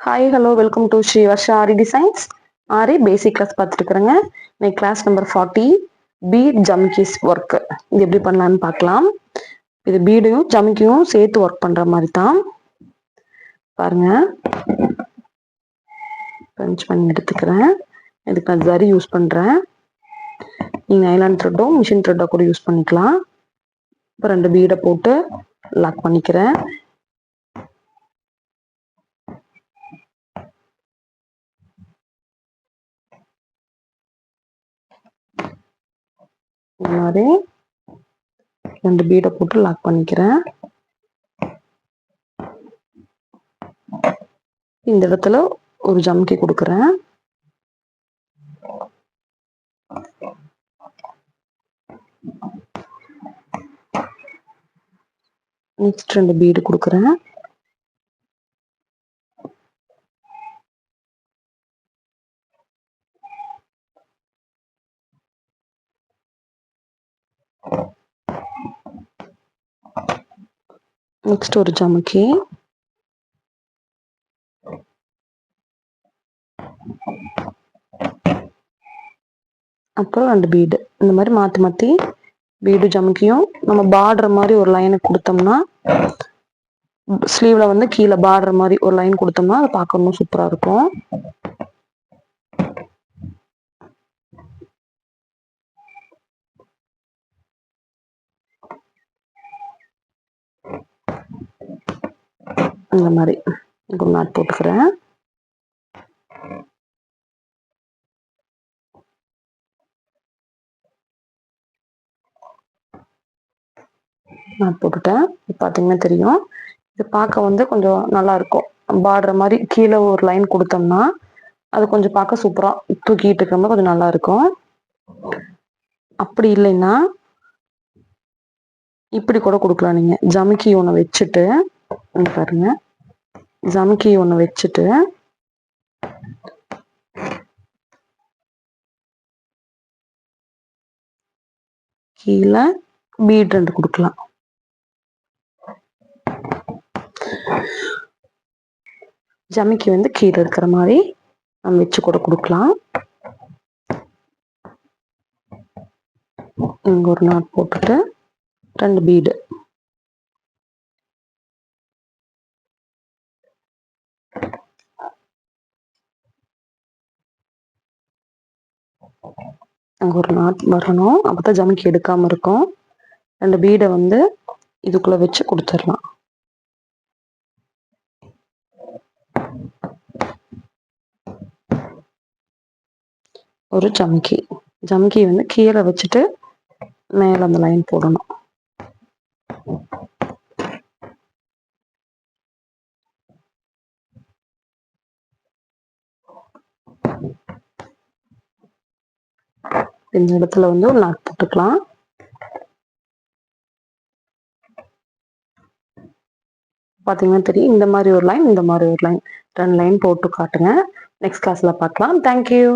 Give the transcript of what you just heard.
Hi hello welcome to Sri Varsha Aari designs. Aari basic class பார்த்துருக்குறேங்க. இன்னைக்கு class number 40 bead ஜம்கீஸ் work. இது எப்படி பண்ணலான்னு பார்க்கலாம். இது பீடையும் ஜம்கியும் சேர்த்து ஒர்க் பண்ணுற மாதிரி தான். பாருங்க, பஞ்ச் பண்ணி எடுத்துக்கிறேன். இதுக்கு நான் ஜரி யூஸ் பண்ணுறேன். நீங்கள் நைலான் த்ரெட்டோ மிஷின் த்ரெட்டோ கூட யூஸ் பண்ணிக்கலாம். இப்போ 2 பீடை போட்டு லாக் பண்ணிக்கிறேன். இந்த மாதிரி 2 பீடை போட்டு லாக் பண்ணிக்கிறேன். இந்த இடத்துல ஒரு ஜம்கி கொடுக்குறேன். நெக்ஸ்ட் 2 பீடு கொடுக்குறேன். நெக்ஸ்ட் ஒரு ஜமுக்கி. அப்புறம் 2 பீடு. இந்த மாதிரி மாற்றி மாற்றி பீடு ஜமுக்கியும் நம்ம பார்டர் மாதிரி ஒரு லைனை கொடுத்தோம்னா, ஸ்லீவ்ல வந்து கீழே பார்டர் மாதிரி ஒரு லைன் கொடுத்தோம்னா அதை பார்க்கணும் சூப்பராக இருக்கும். இந்த மாதிரி ஒரு நாட் போட்டுக்கிறேன். நாட் போட்டுட்டேன். பார்த்தீங்கன்னா தெரியும், இது பார்க்க வந்து கொஞ்சம் நல்லா இருக்கும். பார்டர் மாதிரி கீழே ஒரு லைன் கொடுத்தோம்னா அது கொஞ்சம் பார்க்க சூப்பராக தூக்கிட்டு இருக்கிற மாதிரி கொஞ்சம் நல்லா இருக்கும். அப்படி இல்லைன்னா இப்படி கூட கொடுக்கலாம். நீங்க ஜமுக்கி ஒன்று வச்சுட்டு பாருங்க, ஜமுக்கி ஒன்று வச்சுட்டு கீழே பீட் 2 கொடுக்கலாம். ஜமுக்கி வந்து கீழே இருக்கிற மாதிரி நம்ம வச்சு கூட கொடுக்கலாம். இங்க ஒரு நாட் போட்டுட்டு 2 பீடு. அங்க ஒரு நாட் வரணும், அப்பதான் ஜமுக்கி எடுக்காம இருக்கும். 2 பீடை வந்து இதுக்குள்ள வச்சு கொடுத்துடலாம். ஒரு ஜமுக்கி. ஜமுக்கி வந்து கீழே வச்சுட்டு மேல அந்த லைன் போடணும். இந்த இடத்துல வந்து ஒரு நாட் போட்டுக்கலாம். பார்த்தீங்கன்னா தெரியும், இந்த மாதிரி ஒரு லைன், இந்த மாதிரி ஒரு லைன், 2 லைன் போட்டு காட்டுங்க. நெக்ஸ்ட் கிளாஸ்ல பார்க்கலாம். தேங்க்யூ.